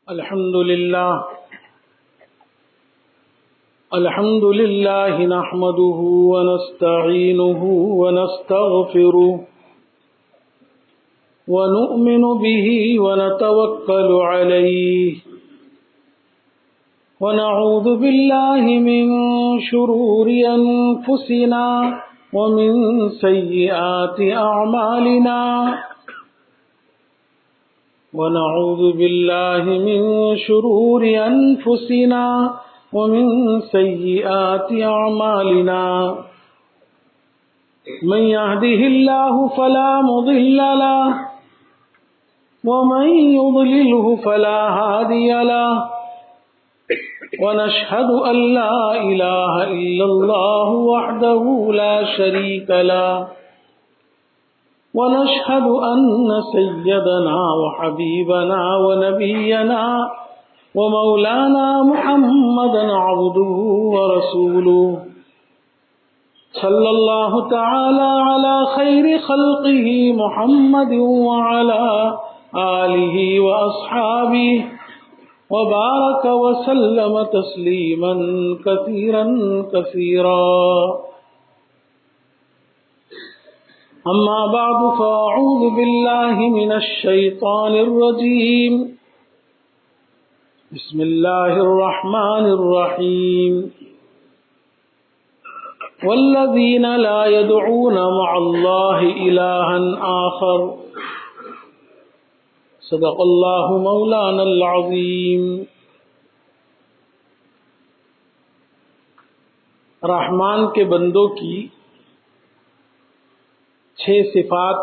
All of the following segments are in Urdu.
الحمد لله نحمده ونستعينه ونستغفره ونؤمن به ونتوكل عليه ونعوذ بالله من شرور أنفسنا ومن سيئات أعمالنا ونعوذ بالله من شرور أنفسنا ومن سيئات أعمالنا من يهده الله فلا مضل له ومن يضلله فلا هادي له ونشهد أن لا إله إلا الله وحده لا شريك له ونشهد أن سيدنا وحبيبنا ونبينا ومولانا محمدا عبده ورسوله صلى الله تعالى على خير خلقه محمد وعلى آله وأصحابه وبارك وسلم تسليما كثيرا كثيرا أما بعد فأعوذ بالله من الشيطان الرجيم بسم الله الرحمن الرحيم والذين لا يدعون مع الله إلها آخر صدق الله مولانا العظيم. رحمان کے بندوں کی 6 صفات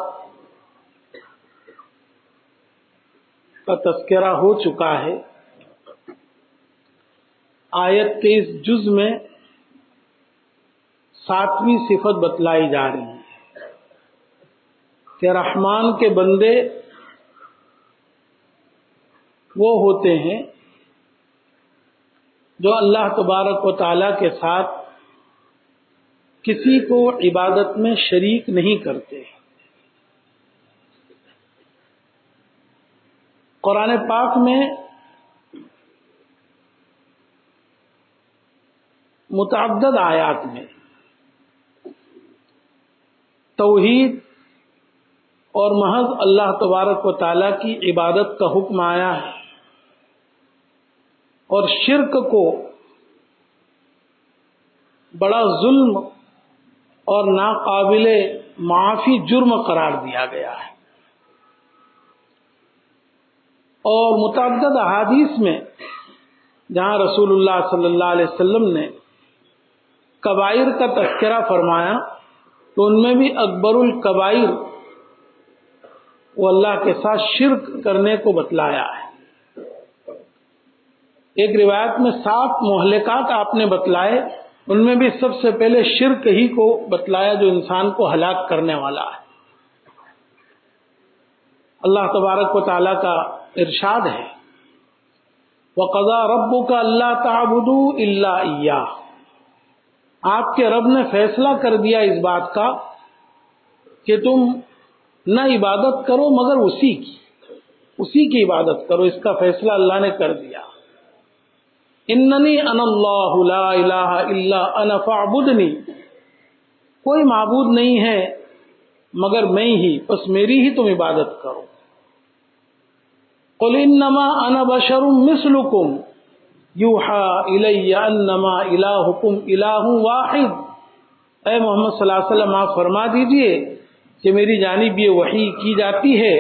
کا تذکرہ ہو چکا ہے. آیت کے اس جز میں 7ویں صفت بتلائی جا رہی ہے کہ رحمان کے بندے وہ ہوتے ہیں جو اللہ تبارک و تعالیٰ کے ساتھ کسی کو عبادت میں شریک نہیں کرتے. قرآن پاک میں متعدد آیات میں توحید اور محض اللہ تبارک و تعالیٰ کی عبادت کا حکم آیا ہے اور شرک کو بڑا ظلم اور ناقابل معافی جرم قرار دیا گیا ہے. اور متعدد احادیث میں جہاں رسول اللہ صلی اللہ علیہ وسلم نے کبائر کا تذکرہ فرمایا تو ان میں بھی اکبر الکبائر وہ اللہ کے ساتھ شرک کرنے کو بتلایا ہے. ایک روایت میں 7 مہلکات آپ نے بتلائے، ان میں بھی سب سے پہلے شرک ہی کو بتلایا جو انسان کو ہلاک کرنے والا ہے. اللہ تبارک و تعالیٰ کا ارشاد ہے وَقَضَىٰ رَبُّكَ أَلَّا تَعْبُدُوا إِلَّا إِيَّاهُ. آپ کے رب نے فیصلہ کر دیا اس بات کا کہ تم نہ عبادت کرو مگر اسی کی عبادت کرو. اس کا فیصلہ اللہ نے کر دیا. اننی انا اللہ لا الہ الا انا فاعبدنی. کوئی معبود نہیں ہے مگر میں ہی، بس میری ہی تم عبادت کرو. قل انما انا بشر مثلکم یوحی الی انما الہکم الہ واحد. اے محمد صلی اللہ علیہ وسلم آپ فرما دیجئے کہ میری جانب یہ وحی کی جاتی ہے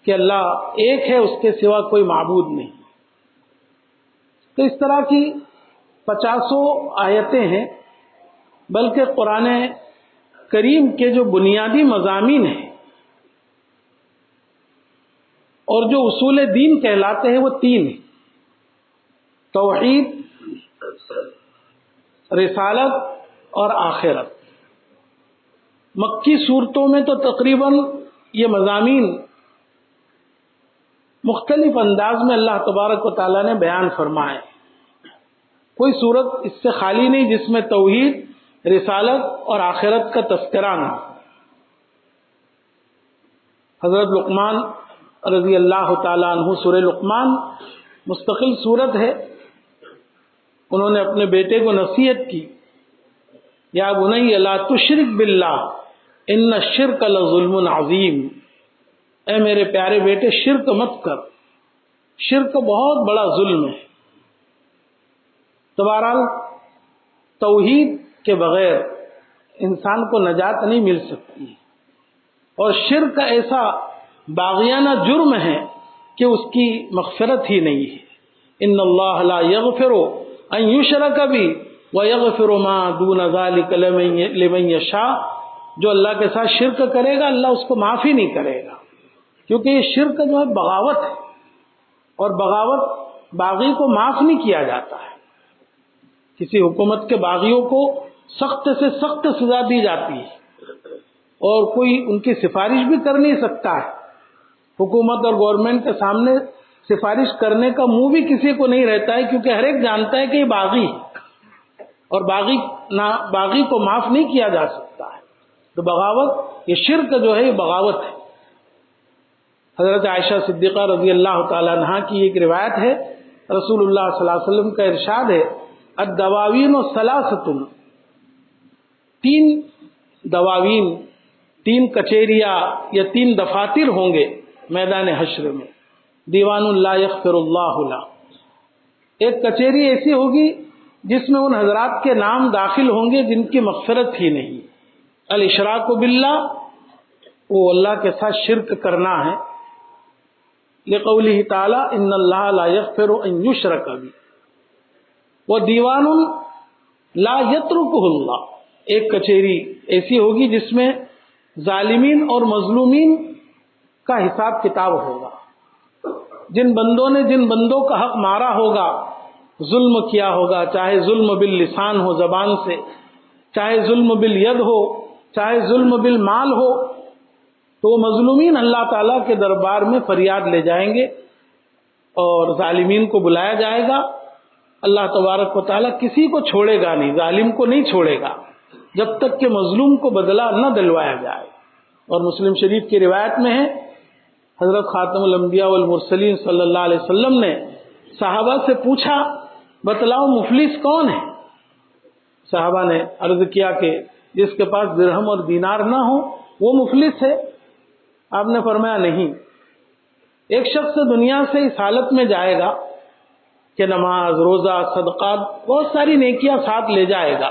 کہ اللہ ایک ہے، اس کے سوا کوئی معبود نہیں. تو اس طرح کی 50 آیتیں ہیں، بلکہ قرآن کریم کے جو بنیادی مضامین ہیں اور جو اصول دین کہلاتے ہیں وہ 3 ہیں: توحید، رسالت اور آخرت. مکی صورتوں میں تو تقریباً یہ مضامین مختلف انداز میں اللہ تبارک و تعالیٰ نے بیان فرمائے. کوئی صورت اس سے خالی نہیں جس میں توحید، رسالت اور آخرت کا تذکرہ نہ. حضرت لقمان رضی اللہ تعالیٰ عنہ سورہ لقمان مستقل صورت ہے. انہوں نے اپنے بیٹے کو نصیحت کی، یا بنی لا تشرک باللہ ان الشرک لظلم عظیم، اے میرے پیارے بیٹے شرک مت کر، شرک بہت بڑا ظلم ہے. تو بہرحال توحید کے بغیر انسان کو نجات نہیں مل سکتی، اور شرک ایسا باغیانہ جرم ہے کہ اس کی مغفرت ہی نہیں ہے. ان اللہ لا یغفر ان یشرک بہ ویغفر ما دون ذلک لمن یشاء. جو اللہ کے ساتھ شرک کرے گا اللہ اس کو معاف ہی نہیں کرے گا، کیونکہ یہ شرک جو ہے بغاوت ہے، اور بغاوت باغی کو معاف نہیں کیا جاتا ہے. کسی حکومت کے باغیوں کو سخت سے سخت سزا دی جاتی ہے، اور کوئی ان کی سفارش بھی کر نہیں سکتا ہے. حکومت اور گورنمنٹ کے سامنے سفارش کرنے کا منہ بھی کسی کو نہیں رہتا ہے، کیونکہ ہر ایک جانتا ہے کہ یہ باغی ہے، اور باغی کو معاف نہیں کیا جا سکتا ہے. تو بغاوت، یہ شرک جو ہے یہ بغاوت ہے. حضرت عائشہ صدیقہ رضی اللہ تعالی عنہا کی ایک روایت ہے، رسول اللہ صلی اللہ علیہ وسلم کا ارشاد ہے، الدواوین ثلاثۃ، تین دواوین، تین کچہریاں یا تین دفاتر ہوں گے میدان حشر میں. دیوان لا یغفر اللہ لہ، ایک کچہری ایسی ہوگی جس میں ان حضرات کے نام داخل ہوں گے جن کی مغفرت ہی نہیں. الاشراک باللہ، وہ اللہ کے ساتھ شرک کرنا ہے، لقولہ تعالی ان اللہ لا یغفر ان یشرک بہ. وہ دیوان لا یترکہ اللہ، ایک کچہری ایسی ہوگی جس میں ظالمین اور مظلومین کا حساب کتاب ہوگا. جن بندوں نے جن بندوں کا حق مارا ہوگا، ظلم کیا ہوگا، چاہے ظلم باللسان ہو زبان سے، چاہے ظلم بالید ہو، چاہے ظلم بالمال ہو، تو وہ مظلومین اللہ تعالیٰ کے دربار میں فریاد لے جائیں گے، اور ظالمین کو بلایا جائے گا. اللہ تبارک و تعالیٰ کسی کو چھوڑے گا نہیں، ظالم کو نہیں چھوڑے گا جب تک کہ مظلوم کو بدلہ نہ دلوایا جائے. اور مسلم شریف کی روایت میں ہے، حضرت خاتم الانبیاء والمرسلین صلی اللہ علیہ وسلم نے صحابہ سے پوچھا، بتلاؤ مفلس کون ہے؟ صحابہ نے عرض کیا کہ جس کے پاس درہم اور دینار نہ ہو وہ مفلس ہے. آپ نے فرمایا نہیں، ایک شخص دنیا سے اس حالت میں جائے گا کہ نماز، روزہ، صدقات، بہت ساری نیکیاں ساتھ لے جائے گا،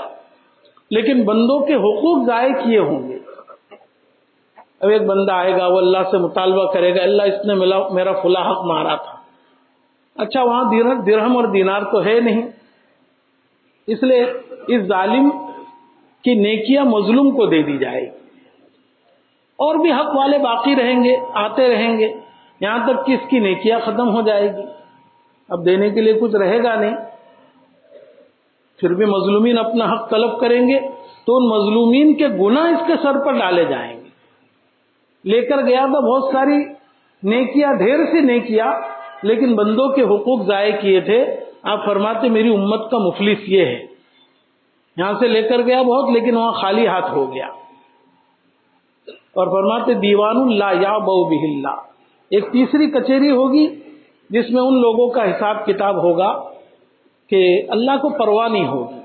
لیکن بندوں کے حقوق ضائع کیے ہوں گے. اب ایک بندہ آئے گا، وہ اللہ سے مطالبہ کرے گا، اللہ اس نے میرا فلاں حق مارا تھا. اچھا وہاں درہم اور دینار تو ہے نہیں، اس لیے اس ظالم کی نیکیاں مظلوم کو دے دی جائے گی، اور بھی حق والے باقی رہیں گے، آتے رہیں گے، یہاں تک کہ اس کی نیکیاں ختم ہو جائے گی. اب دینے کے لیے کچھ رہے گا نہیں. پھر بھی مظلومین اپنا حق طلب کریں گے تو ان مظلومین کے گناہ اس کے سر پر ڈالے جائیں گے. لے کر گیا تھا بہت ساری نیکیاں، ڈھیر سی نیکیاں، لیکن بندوں کے حقوق ضائع کیے تھے. آپ فرماتے میری امت کا مفلس یہ ہے، یہاں سے لے کر گیا بہت لیکن وہاں خالی ہاتھ ہو گیا. اور فرماتے دیوان لا یعبأ بہ اللہ، ایک تیسری کچہری ہوگی جس میں ان لوگوں کا حساب کتاب ہوگا کہ اللہ کو پرواہ نہیں ہوگی.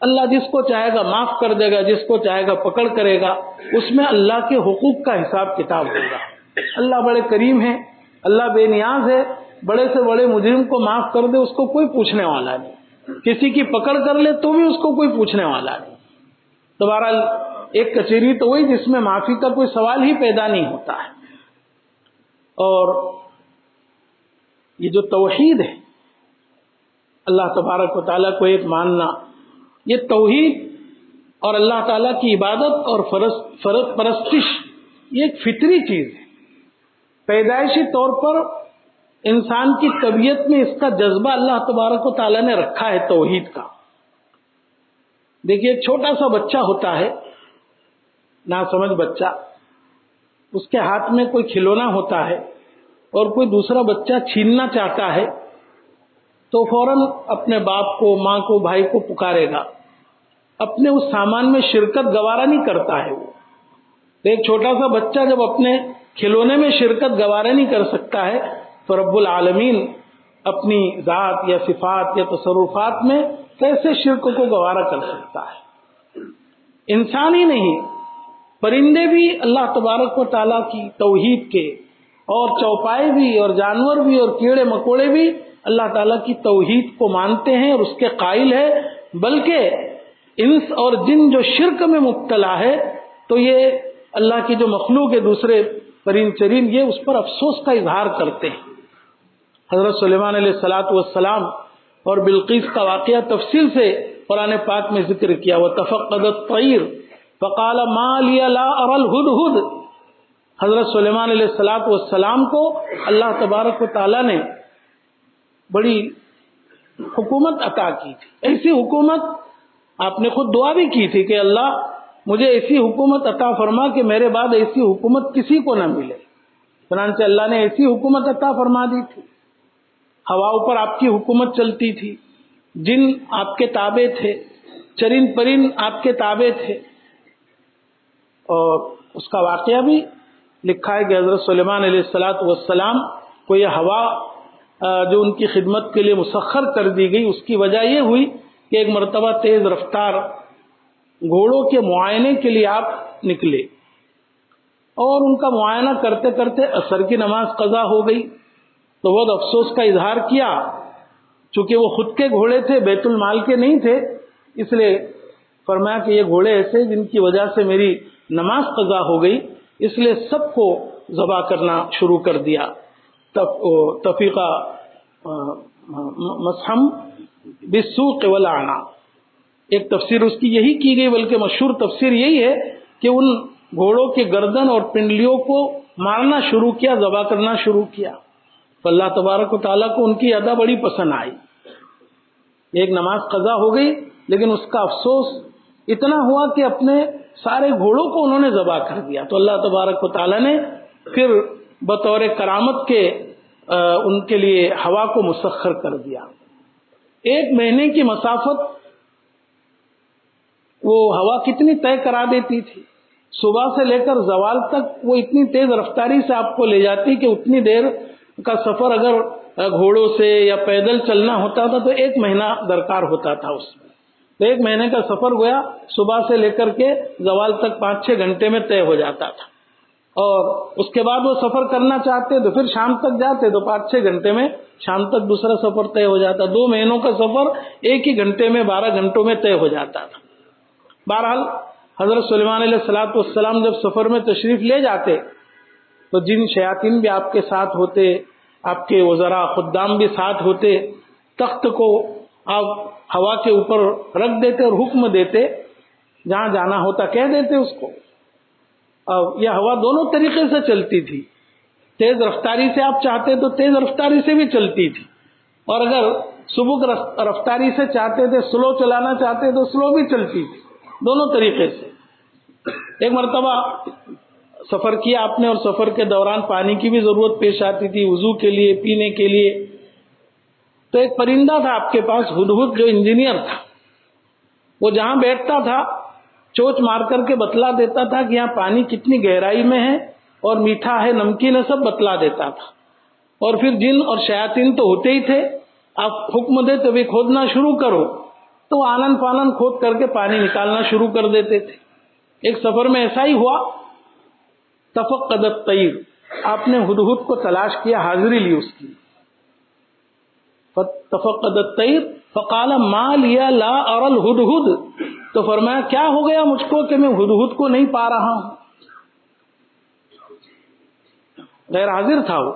اللہ جس کو چاہے گا معاف کر دے گا، جس کو چاہے گا پکڑ کرے گا. اس میں اللہ کے حقوق کا حساب کتاب ہوگا. اللہ بڑے کریم ہے، اللہ بے نیاز ہے، بڑے سے بڑے مجرم کو معاف کر دے اس کو کوئی پوچھنے والا نہیں، کسی کی پکڑ کر لے تو بھی اس کو کوئی پوچھنے والا نہیں. تو بہرحال ایک کچہری تو وہی جس میں معافی کا کوئی سوال ہی پیدا نہیں ہوتا ہے. اور یہ جو توحید ہے، اللہ تبارک و تعالیٰ کو ایک ماننا، یہ توحید اور اللہ تعالیٰ کی عبادت اور فرض پرستش، یہ ایک فطری چیز ہے. پیدائشی طور پر انسان کی طبیعت میں اس کا جذبہ اللہ تبارک و تعالیٰ نے رکھا ہے توحید کا. دیکھیے ایک چھوٹا سا بچہ ہوتا ہے، ناسمجھ بچہ، اس کے ہاتھ میں کوئی کھلونا ہوتا ہے اور کوئی دوسرا بچہ چھیننا چاہتا ہے تو فوراً اپنے باپ کو، ماں کو، بھائی کو پکارے گا. اپنے اس سامان میں شرکت گوارا نہیں کرتا ہے وہ. ایک چھوٹا سا بچہ جب اپنے کھلونے میں شرکت گوارا نہیں کر سکتا ہے تو رب العالمین اپنی ذات یا صفات یا تصرفات میں کیسے شرک کو گوارا کر سکتا ہے؟ انسان ہی نہیں، پرندے بھی اللہ تبارک و تعالیٰ کی توحید کے، اور چوپائے بھی، اور جانور بھی، اور کیڑے مکوڑے بھی اللہ تعالیٰ کی توحید کو مانتے ہیں اور اس کے قائل ہے، بلکہ انس اور جن جو شرک میں مبتلا ہے تو یہ اللہ کی جو مخلوق ہے دوسرے پرند چرین، یہ اس پر افسوس کا اظہار کرتے ہیں۔ حضرت سلیمان علیہ الصلاۃ والسلام اور بلقیس کا واقعہ تفصیل سے قرآن پاک میں ذکر کیا، وَتَفَقَّدَ الطَّيْرَ فَقَالَ مَا لِيَ لَا أَرَى الْهُدْهُدْ۔ حضرت سلیمان علیہ الصلاۃ والسلام کو اللہ تبارک و تعالیٰ نے بڑی حکومت عطا کی تھی، ایسی حکومت آپ نے خود دعا بھی کی تھی کہ اللہ مجھے ایسی حکومت عطا فرما کہ میرے بعد ایسی حکومت کسی کو نہ ملے۔ چنانچہ اللہ نے ایسی حکومت عطا فرما دی تھی، ہواؤں پر آپ کی حکومت چلتی تھی، جن آپ کے تابع تھے، چرند پرند آپ کے تابع تھے، اور اس کا واقعہ بھی لکھا ہے کہ حضرت سلیمان علیہ الصلاۃ والسلام کو یہ ہوا جو ان کی خدمت کے لیے مسخر کر دی گئی، اس کی وجہ یہ ہوئی کہ ایک مرتبہ تیز رفتار گھوڑوں کے معائنے کے لیے آپ نکلے، اور ان کا معائنہ کرتے کرتے عصر کی نماز قضا ہو گئی، تو بہت افسوس کا اظہار کیا، چونکہ وہ خود کے گھوڑے تھے، بیت المال کے نہیں تھے، اس لیے فرمایا کہ یہ گھوڑے ایسے جن کی وجہ سے میری نماز قضا ہو گئی، اس لیے سب کو ذبح کرنا شروع کر دیا۔ تفیقہ مسحم بالسوق والعناق، ایک تفسیر اس کی یہی کی گئی، بلکہ مشہور تفسیر یہی ہے کہ ان گھوڑوں کے گردن اور پنڈلیوں کو مارنا شروع کیا، ذبح کرنا شروع کیا، تو اللہ تبارک و تعالیٰ کو ان کی ادا بڑی پسند آئی۔ ایک نماز قضا ہو گئی، لیکن اس کا افسوس اتنا ہوا کہ اپنے سارے گھوڑوں کو انہوں نے ذبح کر دیا، تو اللہ تبارک و تعالیٰ نے پھر بطور کرامت کے ان کے لیے ہوا کو مسخر کر دیا۔ 1 مہینے کی مسافت وہ ہوا کتنی طے کرا دیتی تھی، صبح سے لے کر زوال تک وہ اتنی تیز رفتاری سے آپ کو لے جاتی کہ اتنی دیر کا سفر اگر گھوڑوں سے یا پیدل چلنا ہوتا تھا تو 1 مہینہ درکار ہوتا تھا اس میں، تو 1 مہینے کا سفر گویا صبح سے لے کر کے زوال تک 5-6 گھنٹے میں طے ہو جاتا تھا، اور اس کے بعد وہ سفر کرنا چاہتے تو پھر شام تک جاتے تو 5-6 گھنٹے میں شام تک دوسرا سفر طے ہو جاتا۔ 2 مہینوں کا سفر 1 ہی گھنٹے میں 12 گھنٹوں میں طے ہو جاتا تھا۔ بہرحال حضرت سلیمان علیہ الصلاۃ والسلام جب سفر میں تشریف لے جاتے تو جن شیاطین بھی آپ کے ساتھ ہوتے، آپ کے وزراء خدام بھی ساتھ ہوتے، تخت کو آپ ہوا کے اوپر رکھ دیتے اور حکم دیتے، جہاں جانا ہوتا کہہ دیتے اس کو۔ اب یہ ہوا دونوں طریقے سے چلتی تھی، تیز رفتاری سے آپ چاہتے تو تیز رفتاری سے بھی چلتی تھی، اور اگر سبک رفتاری سے چاہتے تھے، سلو چلانا چاہتے تو سلو بھی چلتی تھی، دونوں طریقے سے۔ ایک مرتبہ سفر کیا آپ نے، اور سفر کے دوران پانی کی بھی ضرورت پیش آتی تھی، وضو کے لیے، پینے کے لیے، تو ایک پرندہ تھا آپ کے پاس، ہدہد، جو انجینئر تھا، وہ جہاں بیٹھتا تھا چوچ مار کر کے بتلا دیتا تھا کہ یہاں پانی کتنی گہرائی میں ہے اور میٹھا ہے، نمکین ہے، سب بتلا دیتا تھا، اور پھر جن اور شیاطین تو ہوتے ہی تھے، آپ حکم دے تو بھی کھودنا شروع کرو تو آنن فانن کھود کر کے پانی نکالنا شروع کر دیتے تھے۔ ایک سفر میں ایسا ہی ہوا، تفقد الطیر، آپ نے ہدہد کو تلاش کیا، حاضری لی اس کی، تفقد الطیر فقال ما لیا لا ارى الهدهد، تو فرمایا کیا ہو گیا مجھ کو کہ میں ہدہد کو نہیں پا رہا ہوں۔ غیر حاضر تھا وہ،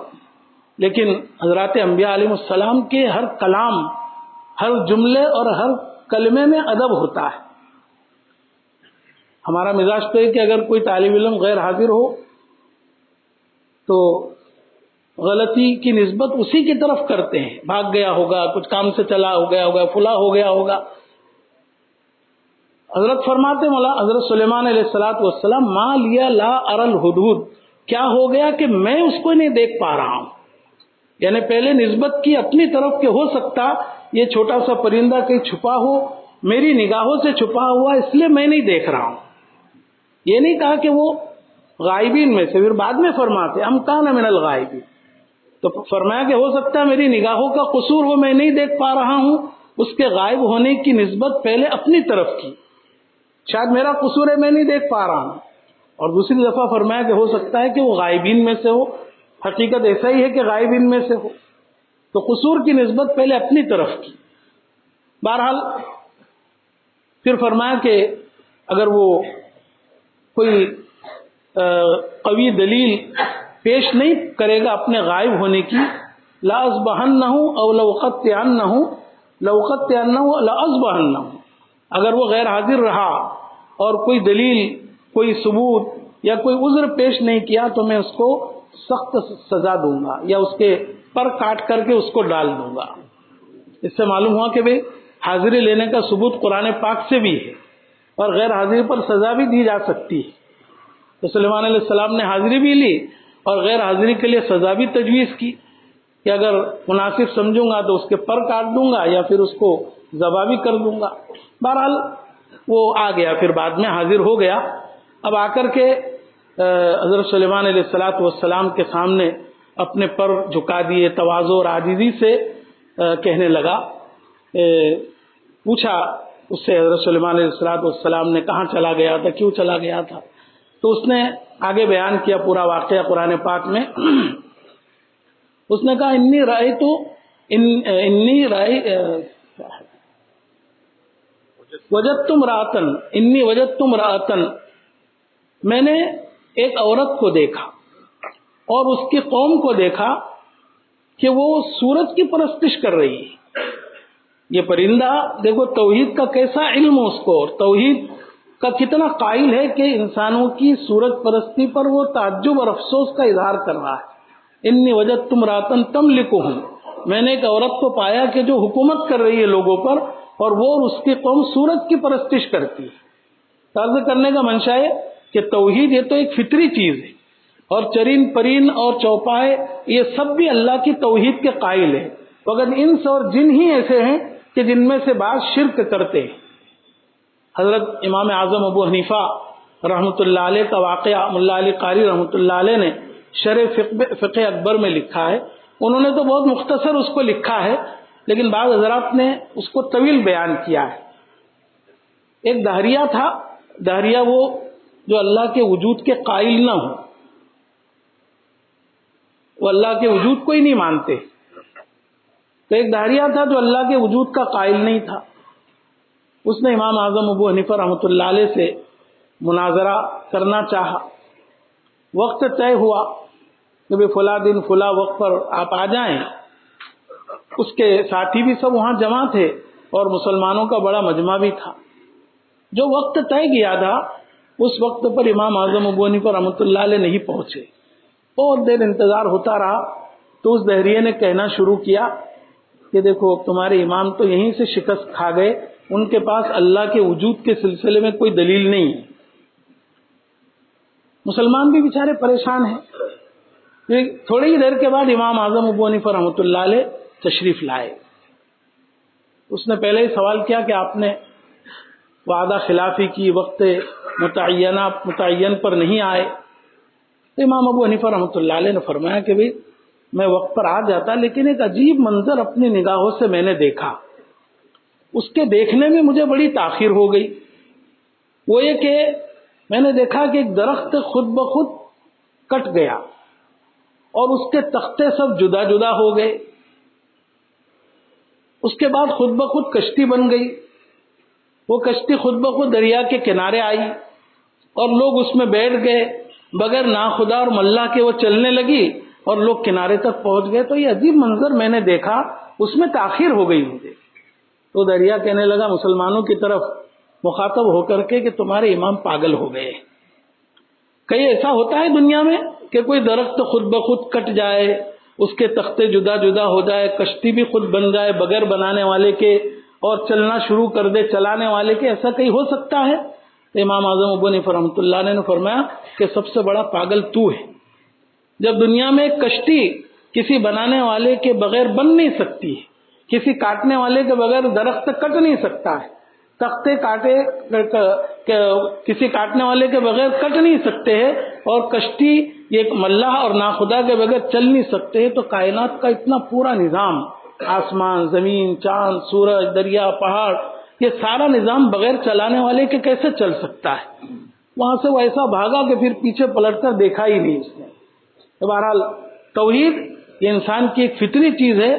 لیکن حضرات انبیاء علیہ السلام کے ہر کلام، ہر جملے اور ہر کلمے میں ادب ہوتا ہے۔ ہمارا مزاج تو ہے کہ اگر کوئی طالب علم غیر حاضر ہو تو غلطی کی نسبت اسی کی طرف کرتے ہیں، بھاگ گیا ہوگا، کچھ کام سے چلا ہو گیا ہوگا، فلاں ہو گیا ہوگا۔ حضرت فرماتے مولا حضرت سلیمان علیہ الصلاۃ والسلام ما لیا لا ارى الهدهد، کیا ہو گیا کہ میں اس کو نہیں دیکھ پا رہا ہوں، یعنی پہلے نسبت کی اپنی طرف کہ ہو سکتا یہ چھوٹا سا پرندہ کہیں چھپا ہو، میری نگاہوں سے چھپا ہوا، اس لیے میں نہیں دیکھ رہا ہوں۔ یہ نہیں کہا کہ وہ غائبین میں سے، پھر بعد میں فرماتے ہم کان من الغائبین، تو فرمایا کہ ہو سکتا ہے میری نگاہوں کا قصور ہو، میں نہیں دیکھ پا رہا ہوں، اس کے غائب ہونے کی نسبت پہلے اپنی طرف کی، شاید میرا قصور ہے میں نہیں دیکھ پا رہا ہوں۔ اور دوسری دفعہ فرمایا کہ ہو سکتا ہے کہ وہ غائبین میں سے ہو، حقیقت ایسا ہی ہے کہ غائبین میں سے ہو، تو قصور کی نسبت پہلے اپنی طرف کی۔ بہرحال پھر فرمایا کہ اگر وہ کوئی قوی دلیل پیش نہیں کرے گا اپنے غائب ہونے کی، لَأَصْبَحَنَّهُ أَوْ لَأُقَطِّعَنَّهُ لَأَصْبَحَنَّهُ، اگر وہ غیر حاضر رہا اور کوئی دلیل، کوئی ثبوت یا کوئی عذر پیش نہیں کیا تو میں اس کو سخت سزا دوں گا یا اس کے پر کاٹ کر کے اس کو ڈال دوں گا۔ اس سے معلوم ہوا کہ بھئی حاضری لینے کا ثبوت قرآن پاک سے بھی ہے اور غیر حاضری پر سزا بھی دی جا سکتی ہے۔ تو سلیمان علیہ السلام نے حاضری بھی لی اور غیر حاضری کے لیے سزا بھی تجویز کی کہ اگر مناسب سمجھوں گا تو اس کے پر کاٹ دوں گا یا پھر اس کو ذبح بھی کر دوں گا۔ بہرحال وہ آ گیا، پھر بعد میں حاضر ہو گیا۔ اب آ کر کے حضرت سلیمان علیہ السلام کے سامنے اپنے پر جھکا دیے، تواضع اور عاجزی سے کہنے لگا، پوچھا اس سے حضرت سلیمان علیہ السلام نے کہاں چلا گیا تھا، کیوں چلا گیا تھا، تو اس نے آگے بیان کیا پورا واقعہ قرآن پاک میں۔ اس نے کہا وجدتم رأتن، میں نے ایک عورت کو دیکھا اور اس کی قوم کو دیکھا کہ وہ سورج کی پرستش کر رہی ہے۔ یہ پرندہ دیکھو توحید کا کیسا علم اس کو، توحید کا کتنا قائل ہے کہ انسانوں کی سورج پرستی پر وہ تعجب اور افسوس کا اظہار کر رہا ہے۔ انی وجدتم راتن تملکہم، میں نے ایک عورت کو پایا کہ جو حکومت کر رہی ہے لوگوں پر اور وہ اور اس کی قوم سورج کی پرستش کرتی ہے۔ عرض کرنے کا منشا ہے کہ توحید یہ تو ایک فطری چیز ہے اور چرین پرین اور چوپائے یہ سب بھی اللہ کی توحید کے قائل ہیں، مگر انس اور جن ہی ایسے ہیں کہ جن میں سے بعض شرک کرتے ہیں۔ حضرت امام اعظم ابو حنیفہ رحمۃ اللہ علیہ کا واقعہ ملا علی قاری رحمۃ اللہ علیہ نے شرح فقہ اکبر میں لکھا ہے۔ انہوں نے تو بہت مختصر اس کو لکھا ہے، لیکن بعض حضرات نے اس کو طویل بیان کیا ہے۔ ایک دہریہ تھا، دہریہ وہ جو اللہ کے وجود کے قائل نہ ہو، وہ اللہ کے وجود کو ہی نہیں مانتے، تو ایک دہریہ تھا جو اللہ کے وجود کا قائل نہیں تھا۔ اس نے امام اعظم ابو حنیفہ رحمۃ اللہ علیہ سے مناظرہ کرنا چاہا۔ وقت طے ہوا کہ بھی فلاں دن فلاں وقت پر آپ آ جائیں۔ اس کے ساتھی بھی سب وہاں جمع تھے اور مسلمانوں کا بڑا مجمع بھی تھا۔ جو وقت طے کیا تھا اس وقت پر امام اعظم ابو حنیفہ رحمۃ اللہ علیہ نہیں پہنچے۔ بہت دیر انتظار ہوتا رہا تو اس دہریے نے کہنا شروع کیا کہ دیکھو تمہارے امام تو یہیں سے شکست کھا گئے، ان کے پاس اللہ کے وجود کے سلسلے میں کوئی دلیل نہیں ہے۔ مسلمان بھی بیچارے پریشان ہیں۔ تھوڑی ہی دیر کے بعد امام اعظم ابو حنیفہ رحمۃ اللہ علیہ تشریف لائے۔ اس نے پہلے ہی سوال کیا کہ آپ نے وعدہ خلافی کی، وقت متعین پر نہیں آئے۔ تو امام ابو حنیفہ رحمۃ اللہ علیہ نے فرمایا کہ بھئی میں وقت پر آ جاتا، لیکن ایک عجیب منظر اپنی نگاہوں سے میں نے دیکھا، اس کے دیکھنے میں مجھے بڑی تاخیر ہو گئی۔ وہ یہ کہ میں نے دیکھا کہ ایک درخت خود بخود کٹ گیا اور اس کے تختے سب جدا جدا ہو گئے۔ اس کے بعد خود بخود کشتی بن گئی، وہ کشتی خود بخود دریا کے کنارے آئی اور لوگ اس میں بیٹھ گئے، بغیر ناخدا اور ملا کے وہ چلنے لگی اور لوگ کنارے تک پہنچ گئے۔ تو یہ عجیب منظر میں نے دیکھا، اس میں تاخیر ہو گئی مجھے۔ تو دریا کہنے لگا مسلمانوں کی طرف مخاطب ہو کر کے کہ تمہارے امام پاگل ہو گئے۔ کہیں ایسا ہوتا ہے دنیا میں کہ کوئی درخت خود بخود کٹ جائے، اس کے تختے جدا جدا ہو جائے، کشتی بھی خود بن جائے بغیر بنانے والے کے اور چلنا شروع کر دے چلانے والے کے؟ ایسا کہیں ہو سکتا ہے؟ امام اعظم ابو حنیفہ رحمۃ اللہ علیہ نے فرمایا کہ سب سے بڑا پاگل تو ہے۔ جب دنیا میں ایک کشتی کسی بنانے والے کے بغیر بن نہیں سکتی ہے، کسی کاٹنے والے کے بغیر درخت کٹ نہیں سکتا ہے، تختے کاٹے کسی کاٹنے والے کے بغیر کٹ نہیں سکتے ہیں، اور کشتی ایک ملاح اور ناخدا کے بغیر چل نہیں سکتے، تو کائنات کا اتنا پورا نظام، آسمان، زمین، چاند، سورج، دریا، پہاڑ، یہ سارا نظام بغیر چلانے والے کے کیسے چل سکتا ہے؟ وہاں سے وہ ایسا بھاگا کہ پھر پیچھے پلٹ کر دیکھا ہی نہیں اس نے۔ بہرحال توحید یہ انسان کی ایک فطری چیز ہے،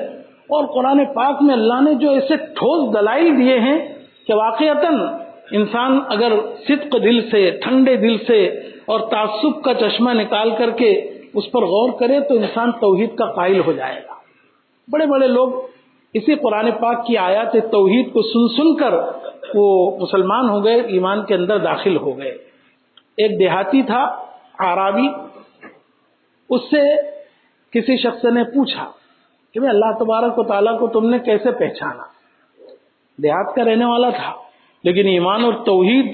اور قرآن پاک میں اللہ نے جو ایسے ٹھوس دلائل دیے ہیں کہ واقعتاً انسان اگر صدق دل سے، ٹھنڈے دل سے اور تعصب کا چشمہ نکال کر کے اس پر غور کرے تو انسان توحید کا قائل ہو جائے گا۔ بڑے بڑے لوگ اسی قرآن پاک کی آیات توحید کو سن سن کر وہ مسلمان ہو گئے، ایمان کے اندر داخل ہو گئے۔ ایک دیہاتی تھا، اعرابی، اس سے کسی شخص نے پوچھا کہ بھئی اللہ تبارک و تعالیٰ کو تم نے کیسے پہچانا؟ دیہات کا رہنے والا تھا، لیکن ایمان اور توحید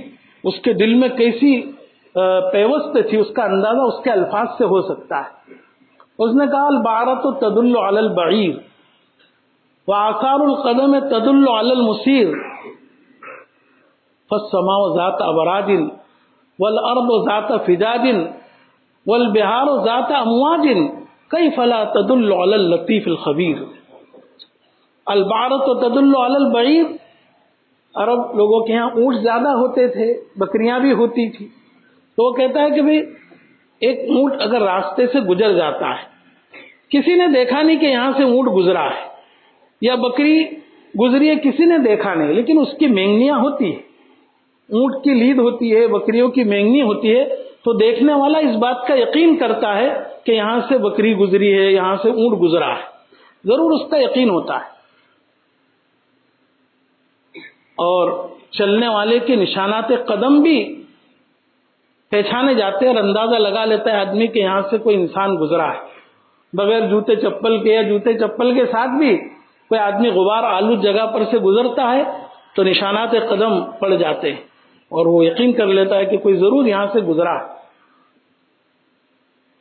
اس کے دل میں کیسی پیوست تھی، اس کا اندازہ اس کے الفاظ سے ہو سکتا ہے۔ اس نے کہا البعرۃ تدل علی البعیر وآثار القدم تدل علی المسیر فالسماء ذات ابراج والارض ذات فجاج والبحار ذات امواج کیف لا تدل علی اللطیف الخبیر۔ البعرۃ تدل علی البعیر، عرب لوگوں کے یہاں اونٹ زیادہ ہوتے تھے، بکریاں بھی ہوتی تھی، تو وہ کہتا ہے کہ بھئی ایک اونٹ اگر راستے سے گزر جاتا ہے، کسی نے دیکھا نہیں کہ یہاں سے اونٹ گزرا ہے، یا بکری گزری ہے کسی نے دیکھا نہیں، لیکن اس کی مینگنیاں ہوتی ہیں، اونٹ کی لید ہوتی ہے، بکریوں کی مینگنی ہوتی ہے، تو دیکھنے والا اس بات کا یقین کرتا ہے کہ یہاں سے بکری گزری ہے، یہاں سے اونٹ گزرا ہے، ضرور اس کا یقین ہوتا ہے۔ اور چلنے والے کے نشانات قدم بھی پہچانے جاتے ہیں، اور اندازہ لگا لیتا ہے آدمی کہ یہاں سے کوئی انسان گزرا ہے، بغیر جوتے چپل کے یا جوتے چپل کے ساتھ بھی کوئی آدمی غبار آلود جگہ پر سے گزرتا ہے تو نشانات قدم پڑ جاتے ہیں، اور وہ یقین کر لیتا ہے کہ کوئی ضرور یہاں سے گزرا ہے۔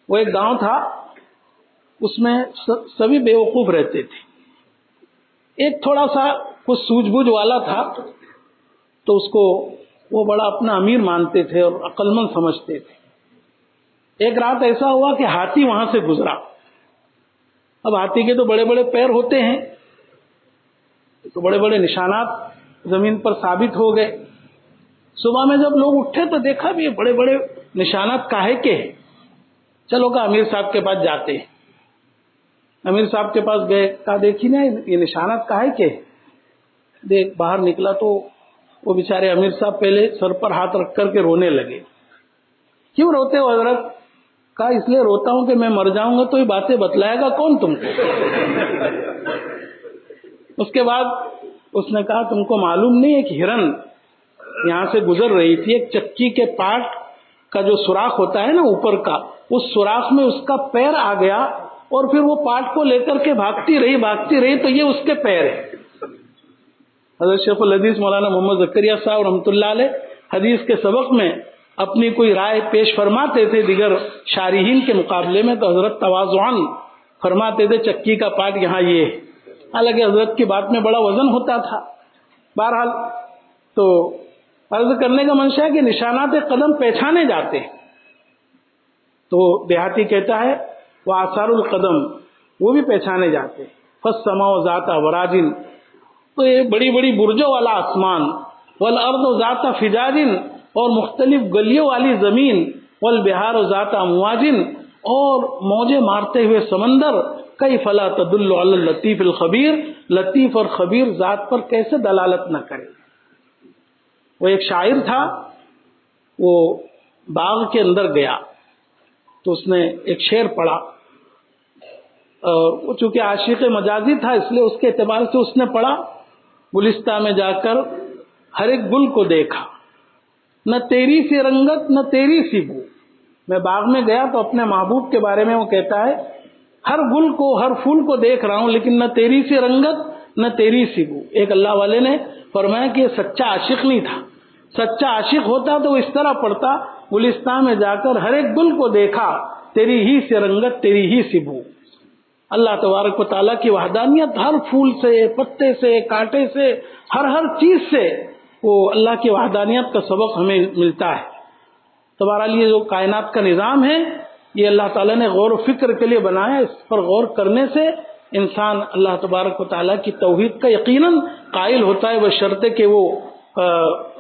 وہ ایک گاؤں تھا، اس میں سبھی بیوقوف رہتے تھے، ایک تھوڑا سا کچھ سوجھ بوجھ والا تھا، تو اس کو وہ بڑا اپنا امیر مانتے تھے اور عقل مند سمجھتے تھے۔ ایک رات ایسا ہوا کہ ہاتھی وہاں سے گزرا۔ اب ہاتھی کے تو بڑے بڑے پیر ہوتے ہیں، تو بڑے بڑے نشانات زمین پر ثابت ہو گئے۔ صبح میں جب لوگ اٹھے تو دیکھا بھی یہ بڑے بڑے نشانات کاہے کے ہیں، چلو کہ امیر صاحب کے پاس جاتے ہیں۔ امیر صاحب کے پاس گئے، کہا دیکھی نا یہ نشانات کاہے کے ہیں؟ دیکھ باہر نکلا تو وہ بیچارے امیر صاحب پہلے سر پر ہاتھ رکھ کر کے رونے لگے۔ کیوں روتے ہو حضرت؟ کہا اس لیے روتا ہوں کہ میں مر جاؤں گا تو یہ باتیں بتلائے گا کون تم کو؟ اس کے بعد اس نے کہا تم کو معلوم نہیں ایک ہرن یہاں سے گزر رہی تھی، ایک چکی کے پاٹ کا جو سوراخ ہوتا ہے نا اوپر کا، اس سوراخ میں اس کا پیر آ گیا، اور پھر وہ پاٹ کو لے کر کے بھاگتی رہی تو یہ اس کے پیر ہے۔ حضرت شیخ الحدیث مولانا محمد زکریا صاحب رحمۃ اللہ علیہ حدیث کے سبق میں اپنی کوئی رائے پیش فرماتے تھے دیگر شارحین کے مقابلے میں، تو حضرت تواضعاً فرماتے تھے چکی کا پاٹ یہاں یہ ہے، حالانکہ حضرت کی بات میں بڑا وزن ہوتا تھا۔ بہرحال تو عرض کرنے کا منشا ہے کہ نشانات قدم پہچانے جاتے ہیں، تو دیہاتی کہتا ہے وہ آثار القدم وہ بھی پہچانے جاتے ہیں۔ فالسماء ذات ابراج، تو یہ بڑی بڑی برجوں والا آسمان، والارض ذات فجاج، اور مختلف گلیوں والی زمین، والبحار ذات امواج، اور موجیں مارتے ہوئے سمندر، کیف لا تدل علی اللطیف الخبیر، لطیف اور خبیر ذات پر کیسے دلالت نہ کرے۔ وہ ایک شاعر تھا، وہ باغ کے اندر گیا تو اس نے ایک شعر پڑھا، اور وہ چونکہ عاشق مجازی تھا اس لیے اس کے اعتبار سے اس نے پڑھا، گلستہ میں جا کر ہر ایک گل کو دیکھا، نہ تیری سی رنگت نہ تیری سی بو۔ میں باغ میں گیا تو اپنے محبوب کے بارے میں وہ کہتا ہے ہر گل کو ہر پھول کو دیکھ رہا ہوں، لیکن نہ تیری سی رنگت نہ تیری سی بو۔ ایک اللہ والے نے فرمایا کہ یہ سچا عاشق نہیں تھا، سچا عاشق ہوتا تو وہ اس طرح پڑھتا گلستان میں جا کر ہر ایک گل کو دیکھا، تیری ہی سی رنگت تیری ہی سی بو۔ اللہ تبارک و تعالیٰ کی وحدانیت ہر پھول سے، پتے سے، کانٹے سے، ہر چیز سے وہ اللہ کی وحدانیت کا سبق ہمیں ملتا ہے۔ تو بہرحال یہ جو کائنات کا نظام ہے یہ اللہ تعالیٰ نے غور و فکر کے لیے بنایا، اس پر غور کرنے سے انسان اللہ تبارک و تعالیٰ کی توحید کا یقیناً قائل ہوتا ہے، بشرطے کہ وہ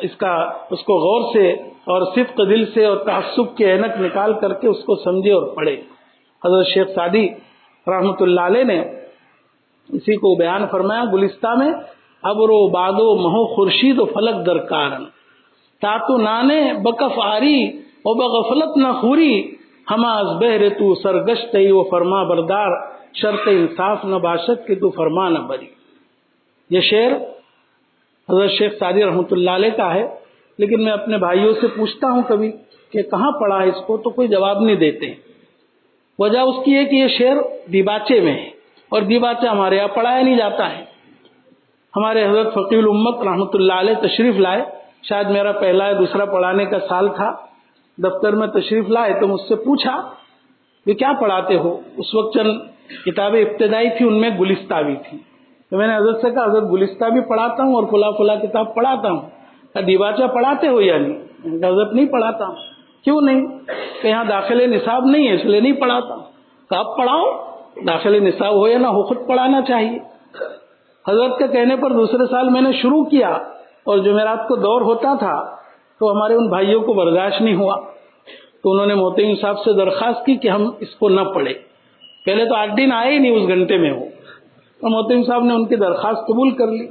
اس کو غور سے اور صدق دل سے اور تعصب کے اینک نکال کر کے اس کو سمجھے اور پڑھے۔ حضرت شیخ سعدی رحمۃ اللہ علیہ نے اسی کو بیان فرمایا گلستہ میں، ابر و باد و مہو خورشید و فلک درکارن تاتو نانے بکف آری و بغفلت نہ خوری ہما از بہر تو سرگشت و فرما بردار شرط انصاف نہ باشد کہ تو فرما نہ بری۔ یہ شعر حضرت شیخ سعدی رحمۃ اللہ علیہ کا ہے، لیکن میں اپنے بھائیوں سے پوچھتا ہوں کبھی کہ کہاں پڑھا ہے اس کو، تو کوئی جواب نہیں دیتے۔ وجہ اس کی ہے کہ یہ شعر دیباچے میں ہے، اور دیباچہ ہمارے یہاں پڑھایا نہیں جاتا ہے۔ ہمارے حضرت فقیہ الامت رحمۃ اللہ علیہ تشریف لائے، شاید میرا پہلا یا دوسرا پڑھانے کا سال تھا، دفتر میں تشریف لائے تو مجھ سے پوچھا کہ کیا پڑھاتے ہو؟ اس وقت چند کتابیں ابتدائی تھی، ان میں گلستہ بھی تھی، تو میں نے حضرت سے کہا حضرت گلستہ بھی پڑھاتا ہوں اور فلاں فلاں کتاب پڑھاتا ہوں، دیباچہ پڑھاتے ہو یا نہیں؟ حضرت نہیں پڑھاتا ہوں۔ کیوں نہیں؟ کہ یہاں داخل نصاب نہیں ہے اس لیے نہیں پڑھاتا ہوں۔ کہ آپ پڑھاؤ، داخل نصاب ہو یا نہ ہو، خود پڑھانا چاہیے۔ حضرت کے کہنے پر دوسرے سال میں نے شروع کیا، اور جمعرات کو دور ہوتا تھا تو ہمارے ان بھائیوں کو برداشت نہیں ہوا، تو انہوں نے محتمم صاحب سے درخواست کی کہ ہم اس کو نہ پڑھیں۔ پہلے تو 8 دن آئے ہی نہیں اس گھنٹے میں وہ، اور محتمم صاحب نے ان کی درخواست قبول کر لی۔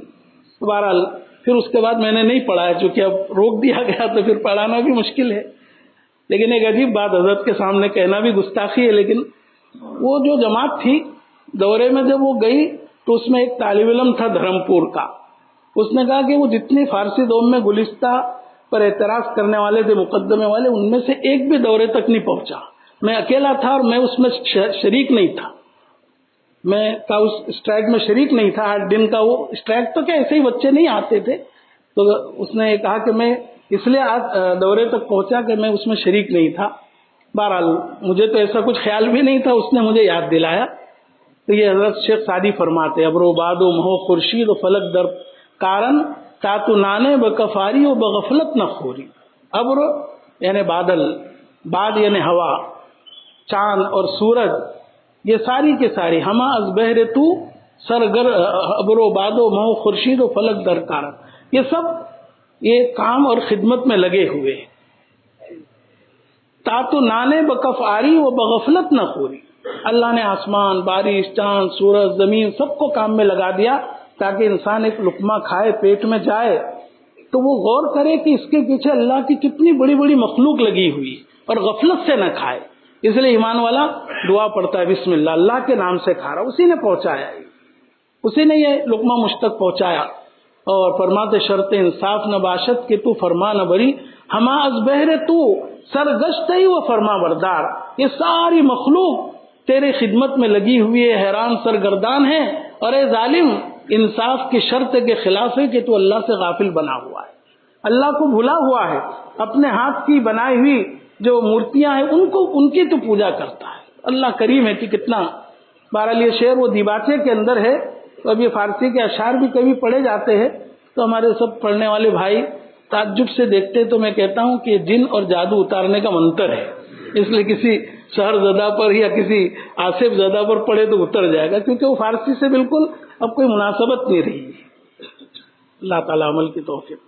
بہرحال پھر اس کے بعد میں نے نہیں پڑھایا، چونکہ اب روک دیا گیا تو پھر پڑھانا بھی مشکل ہے۔ لیکن ایک عجیب بات حضرت کے سامنے کہنا بھی گستاخی ہے، لیکن وہ جو جماعت تھی دورے میں جب وہ گئی تو اس میں ایک طالب علم تھا دھرمپور کا، اس نے کہا کہ وہ جتنی فارسی دوم میں گلستہ پر اعتراض کرنے والے تھے مقدمے والے، ان میں سے ایک بھی دورے تک نہیں پہنچا۔ میں اکیلا تھا اور میں اس میں شریک نہیں تھا، میں اس اسٹرائک میں شریک نہیں تھا۔ 8 دن کا وہ اسٹرائک تو کیا ایسے ہی بچے نہیں آتے تھے، تو اس نے کہا کہ میں اس لیے آج دورے تک پہنچا کہ میں اس میں شریک نہیں تھا۔ بہرحال مجھے تو ایسا کچھ خیال بھی نہیں تھا، اس نے مجھے یاد دلایا۔ تو یہ حضرت شیخ سعدی فرماتے ابر و باد و مہو خورشید و فلک در کارن تاتو نانے بکفاری و بغفلت نہ خوری۔ ابر یعنی بادل، باد یعنی ہوا، چاند اور سورج، یہ ساری کے ساری ہما از بہر تو سرگر ابر و باد و مہو خورشید و فلک در کارن، یہ سب یہ کام اور خدمت میں لگے ہوئے۔ تاتو نانے بکف آری و بغفلت نہ خوری، اللہ نے آسمان، بارش، چاند، سورج، زمین سب کو کام میں لگا دیا تاکہ انسان ایک لقمہ کھائے، پیٹ میں جائے تو وہ غور کرے کہ اس کے پیچھے اللہ کی کتنی بڑی بڑی مخلوق لگی ہوئی، اور غفلت سے نہ کھائے۔ اس لیے ایمان والا دعا پڑھتا ہے بسم اللہ، اللہ کے نام سے کھا رہا، اسی نے پہنچایا، اسی نے یہ لقمہ مجھ تک پہنچایا۔ اور فرماتے شرط انصاف نہ باشد کہ تو فرما نہ بری، ہما از بہر تو سرگشت ہی وہ فرما بردار، یہ ساری مخلوق تیرے خدمت میں لگی ہوئی ہے، حیران سرگردان ہے، اور اے ظالم انصاف کی شرط کے خلاف ہے کہ تو اللہ سے غافل بنا ہوا ہے، اللہ کو بھولا ہوا ہے، اپنے ہاتھ کی بنائی ہوئی جو مورتیاں ہیں ان کی تو پوجا کرتا ہے۔ اللہ کریم ہے کہ کتنا۔ بہرحال یہ شعر وہ دیباچے کے اندر ہے، تو اب یہ فارسی کے اشعار بھی کبھی پڑھے جاتے ہیں تو ہمارے سب پڑھنے والے بھائی تعجب سے دیکھتے، تو میں کہتا ہوں کہ جن اور جادو اتارنے کا منتر ہے، اس لیے کسی شہر زدہ پر یا کسی آصف زدہ پر پڑھے تو اتر جائے گا، کیونکہ وہ فارسی سے بالکل اب کوئی مناسبت نہیں رہی۔ اللہ تعالیٰ عمل کی توفیق۔